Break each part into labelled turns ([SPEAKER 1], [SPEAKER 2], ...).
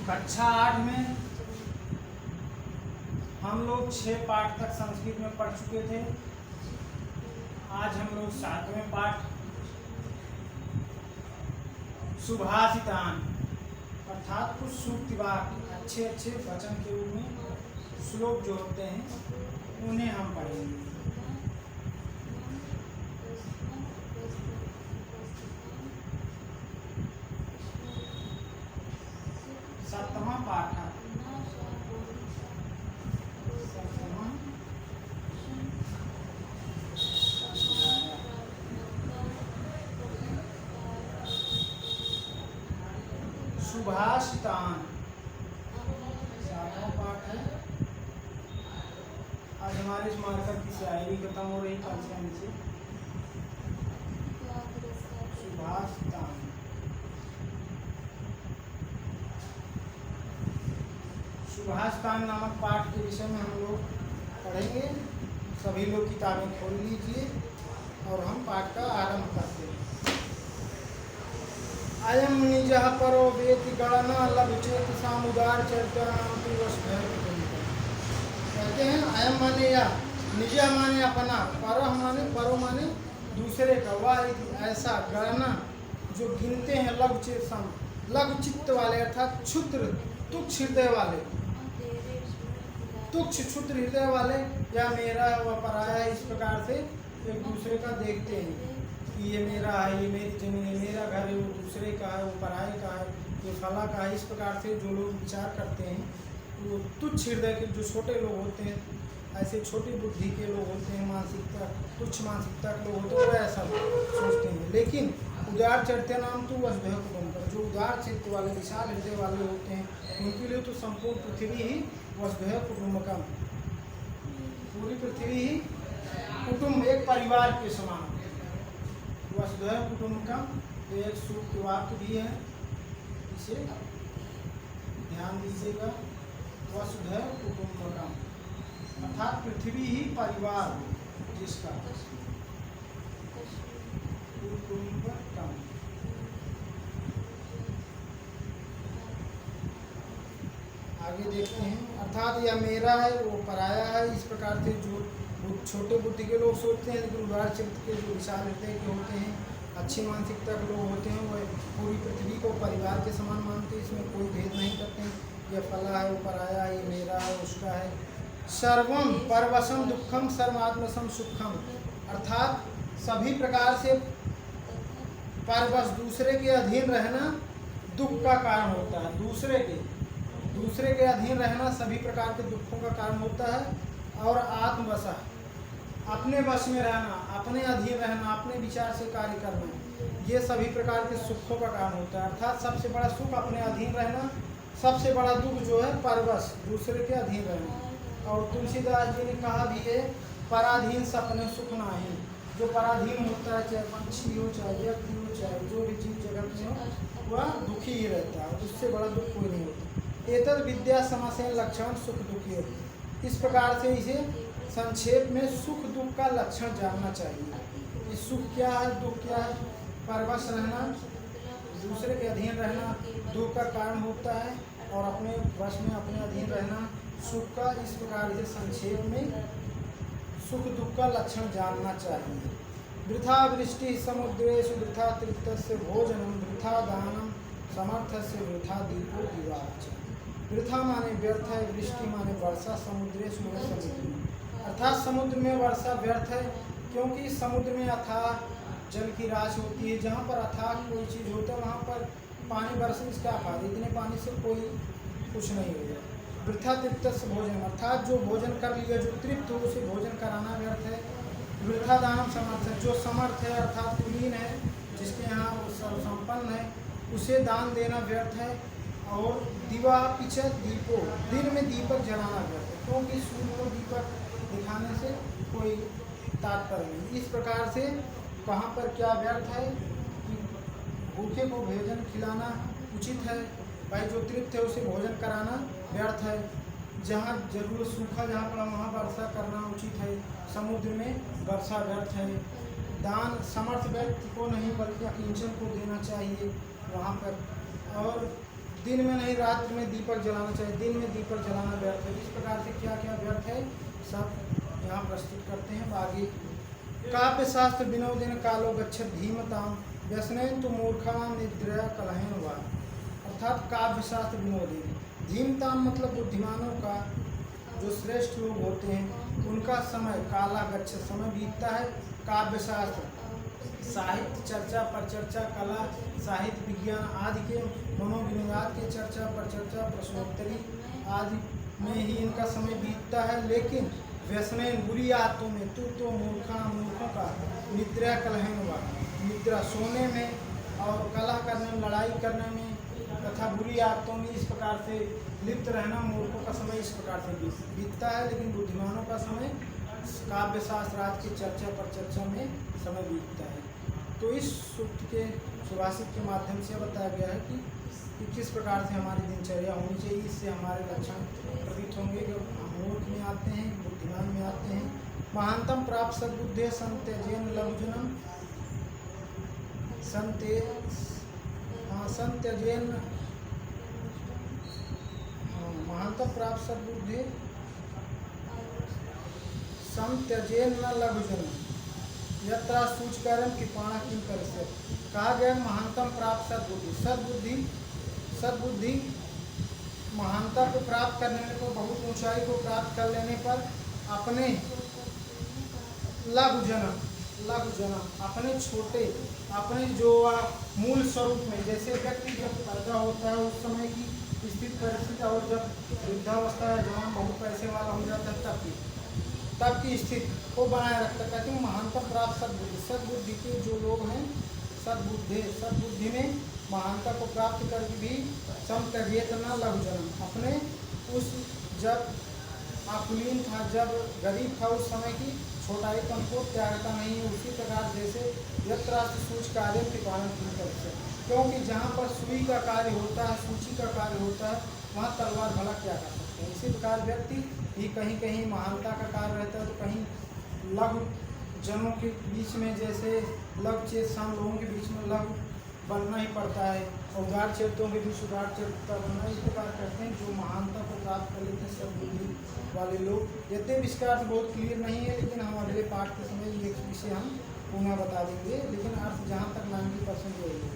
[SPEAKER 1] कक्षा 8 में हम लोग 6 पाठ तक संस्कृत में पढ़ चुके थे। आज हम लोग 7वें पाठ सुभाषितान अर्थात कुछ सूक्ति वाक्य अच्छे अच्छे वचन के रूप में श्लोक जो होते हैं उन्हें हम पढ़ेंगे। सातवां पाठ है सुभाषितान। सातवां पाठ है। आज हमारे इस मार्कर की शायरी खत्म हो रही कल से नीचे। सुभाषितान सुभाषितान नामक पाठ के विषय में हम लोग पढ़ेंगे। सभी लोग किताबें खोल लीजिए और हम पाठ का आरंभ करते हैं। अयम निजः परो वेति गणना लभचेत सामुदार चरित्राणाम तु वसुधैव कुटुम्बकम्। कहते हैं अयम माने या, निजः माने अपना, परः माने परो माने दूसरे का, वह ऐसा गणना जो गिनते हैं लघुचेत सम, लघुचित्त वाले अर्थात क्षुद्र तुच्छ हृदय वाले, तुच्छ क्षुद्र हृदय वाले, या मेरा व पराया, इस प्रकार से एक दूसरे का देखते हैं कि ये मेरा है, ये मेरी जमीन है, मेरा घर है, वो दूसरे का है, वो पराये का है, ये फला का है। इस प्रकार से जो लोग विचार करते हैं वो तुच्छ हृदय के जो छोटे लोग होते हैं, ऐसे छोटी बुद्धि के लोग होते हैं, मानसिकता तुच्छ मानसिकता के लोग होते हैं, वो ऐसा सोचते हैं। लेकिन उदार चरित्र नाम तो वसुधैव कुटुम्बकम्, जो उदार चित्त वाले विशाल हृदय वाले होते हैं उनके लिए तो संपूर्ण पृथ्वी ही वसुधैव कुटुम्बकम्, पूरी पृथ्वी ही कुटुंब एक परिवार के समान। वसुधैव कुटुम्बकम् एक सूक्त वाक्य भी है, इसे ध्यान दीजिएगा। वसुधैव कुटुम्बकम् अर्थात पृथ्वी ही परिवार जिसका, कुटुम्बकम्। आगे देखते हैं, अर्थात यह मेरा है वो पराया है। इस प्रकार से जो छोटे बुद्धि के लोग सोचते हैं, लेकिन उदार चित्त के जो विशाल हृदय के होते हैं, अच्छी मानसिकता के लोग होते हैं, वह पूरी पृथ्वी को परिवार के समान मानते हैं। इसमें कोई भेद नहीं करते हैं, यह फला है, वो पराया है, ये मेरा है, उसका है। सर्वम परवशम दुखम सर्वात्मसम सुखम, अर्थात सभी प्रकार से परवश दूसरे के अधीन रहना दुख का कारण होता है। दूसरे के अधीन रहना सभी प्रकार के दुखों का कारण होता है। और आत्मवशा, अपने वश में रहना, अपने अधीन रहना, अपने विचार से कार्य करना, ये सभी प्रकार के सुखों का कारण होता है। अर्थात सबसे बड़ा सुख अपने अधीन रहना, सबसे बड़ा दुख जो है परवश दूसरे के अधीन रहना। और तुलसीदास जी ने कहा भी है, पराधीन सपने सुख नाही। जो पराधीन होता है, चाहे पंछी हो, चाहे व्यक्ति हो, चाहे जो भी जीव जगत में हो, वह दुखी ही रहता है, उससे बड़ा दुख कोई नहीं होता। एतद विद्या समासेन लक्षण सुख दुखी होती। इस प्रकार से इसे संक्षेप में सुख दुख का लक्षण जानना चाहिए। ये सुख क्या है, दुख क्या है। परवश रहना, दूसरे के अधीन रहना दुख का कारण होता है, और अपने वश में अपने अधीन रहना सुख का। इस प्रकार से संक्षेप में सुख दुख का लक्षण जानना चाहिए। वृथा वृष्टि समुद्रेषु वृथा तृप्तस्य भोजनम वृथा दानम समर्थस्य वृथा दीपो दिवाच। वृथा माने व्यर्थ है, वृष्टि माने वर्षा, समुद्रेषु माने समुद्र में, अर्थात समुद्र में वर्षा व्यर्थ है, क्योंकि समुद्र में अथाह जल की राश होती है। जहाँ पर अथाह कोई चीज़ होता है वहाँ पर पानी बरसने से क्या फायदा, इतने पानी से कोई कुछ नहीं होगा। वृथा तृप्त से भोजन, अर्थात जो भोजन कर लिया, जो तृप्त हो, उसे भोजन कराना व्यर्थ है। वृथा दानम समर्थ, जो समर्थ है अर्थात कुलीन है, जिसके यहाँ वो सर्वसंपन्न है, उसे दान देना व्यर्थ है। और दिवा पिछे दीपो, दिन में दीपक जलाना व्यर्थ है, क्योंकि सूर्य को दीपक दिखाने से कोई तात्पर्य नहीं। इस प्रकार से कहाँ पर क्या व्यर्थ है कि भूखे को भोजन खिलाना उचित है, भाई जो तृप्त है उसे भोजन कराना व्यर्थ है। जहाँ जरूर सूखा जहाँ पड़ा वहाँ वर्षा करना उचित है, समुद्र में वर्षा व्यर्थ है। दान समर्थ व्यक्ति को नहीं बल्कि अकिंचन को देना चाहिए वहाँ पर। और दिन में नहीं रात में दीपक जलाना चाहिए, दिन में दीपक जलाना व्यर्थ है। इस प्रकार से क्या क्या व्यर्थ है सब यहाँ प्रस्तुत करते हैं। आगे काव्य शास्त्र विनोदेन कालो गच्छति धीमताम व्यसनेन तो मूर्खाणाम निद्रया कलहेन वा। अर्थात काव्य शास्त्र विनोदेन, धीमताम मतलब बुद्धिमानों का जो श्रेष्ठ लोग होते हैं उनका समय काला गच्छ समय बीतता है। काव्य शास्त्र साहित्य चर्चा परिचर्चा कला साहित्य विज्ञान आदि के मनोविनोदात के चर्चा परिचर्चा प्रश्नोत्तरी आदि में ही इनका समय बीतता है। लेकिन व्यसनेन बुरी आदतों में तो मूर्खों का निद्रा कलहन हुआ, निद्रा सोने में और कलह करने में लड़ाई करने में तथा बुरी आदतों में इस प्रकार से लिप्त रहना मूर्खों का समय इस प्रकार से बीतता है। लेकिन बुद्धिमानों का समय काव्य शास्त्र आदि की चर्चा पर चर्चा में समय बीतता है। तो इस सूक्त के सुभाषित के माध्यम से बताया गया है कि किस प्रकार से हमारी दिनचर्या होनी चाहिए। इससे हमारे लक्षण प्रतीत होंगे कि हम मूर्ख में आते हैं बुद्धिमान में आते हैं। महानतम प्राप्त सद्बुद्धे संत्यजेन लघुजनम संत्यजेन महानतम प्राप्त सद्बुद्धे संत्यजेन न लघुजनम यत्रा सूचकरण कृपाणा किम करस्य। कहा गया महानतम प्राप्त सद्बुद्धि सद्बुद्धि महानता को प्राप्त करने को बहुत ऊंचाई को प्राप्त कर लेने पर अपने लघुजन अपने छोटे अपने जो मूल स्वरूप में, जैसे व्यक्ति जब पैदा होता है उस समय की स्थिति परिस्थिति और जब वृद्धावस्था है जवान बहुत पैसे वाला हो जाता है तब की स्थिति को बनाए रखता है। कहते हैं महानतम प्राप्त सद्बुद्धि के जो लोग हैं सद्बुद्धि में महानता को प्राप्त करके भी समत्यजेत न लघुजनम अपने उस जब आकुलीन था जब गरीब था उस समय की छोटाईपन को त्यागता नहीं है। उसी प्रकार जैसे यत्र सूच कार्य के पालन नहीं करते, क्योंकि जहाँ पर सुई का कार्य होता है सूची का कार्य होता है वहाँ तलवार भला क्या कर सकते हैं। इसी प्रकार व्यक्ति भी कहीं कहीं महानता का कार्य रहता है तो कहीं लघु जनों के बीच में जैसे लघु चेतसान लोगों के बीच में लघु बनना ही पड़ता है और उदार चरित्रों के बीच उदार चरित्र बनना। इस प्रकार करते हैं जो महानता को प्राप्त कर लेते हैं सद्बुद्धि वाले लोग। यद्यपि इसका अर्थ बहुत क्लियर नहीं है लेकिन हम अगले पाठ के समय ये विषय हम पुनः बता देंगे, लेकिन अर्थ जहाँ तक 90% यही है।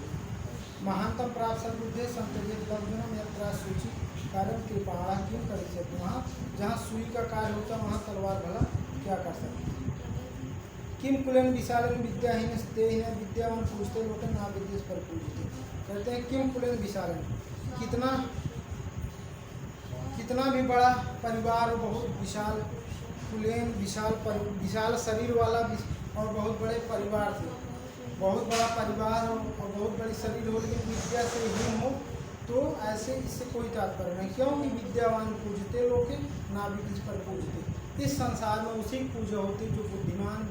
[SPEAKER 1] महानतम प्राप्त सद्बुद्धे संत्यजेत लघुजनम यत्र सूची कार्य कृपाणा किम करिष्यति। वहाँ जहाँ सुई का कार्य होता है वहाँ तलवार भला क्या कर सकते हैं। किम कुलन विशालन विद्याहीन तेहीन विद्यावान पूछते लोग ना विद्या पर पूछते। कहते हैं किम कुलन विशालन, कितना भी बड़ा परिवार हो, बहुत विशाल कुलेन विशाल शरीर वाला और बहुत बड़े परिवार से बहुत बड़ा परिवार हो और बहुत बड़ी शरीर हो लेकिन विद्या से हीन हो तो ऐसे इससे कोई तात्पर्य नहीं। क्योंकि विद्यावान पूजते लोग ना विद्या पर पूजते। इस संसार में उसी की पूजा होती है जो बुद्धिमान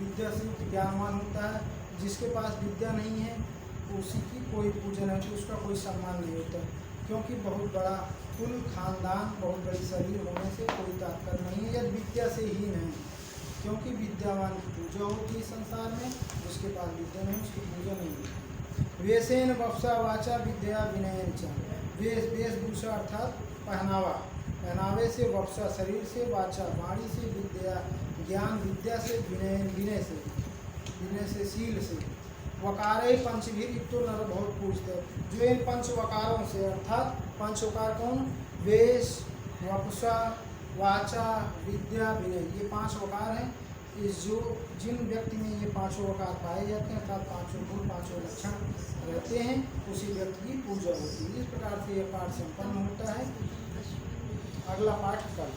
[SPEAKER 1] विद्या से ज्ञानवान होता है। जिसके पास विद्या नहीं है उसी की कोई पूजन है तो उसका कोई सम्मान नहीं होता, क्योंकि बहुत बड़ा कुल खानदान बहुत बड़ी शरीर होने से कोई तात्पर्य नहीं है। यदि विद्या से हीन है, क्योंकि विद्यावान की पूजा होती है संसार में, जिसके पास विद्या नहीं उसकी पूजा नहीं होती। वेशेन वप्सा वाचा विद्या विनयन च, वेशभूषा अर्थात पहनावे से, वप्सा शरीर से, वाचा वाणी से, विद्या ज्ञान विद्या से, विनय से शील से। वकारे पंचभीर तो नर बहुत पूछते जो इन पंच वकारों से अर्थात पंच वकार कौन, वेश वपुषा वाचा विद्या विनय, ये 5 वकार हैं। इस जो जिन व्यक्ति में ये 5 वकार पाए जाते हैं अर्थात 5 गुण 5 लक्षण रहते हैं उसी व्यक्ति की पूजा होती है। इस प्रकार से यह पाठ संपन्न होता है। अगला पाठ कल।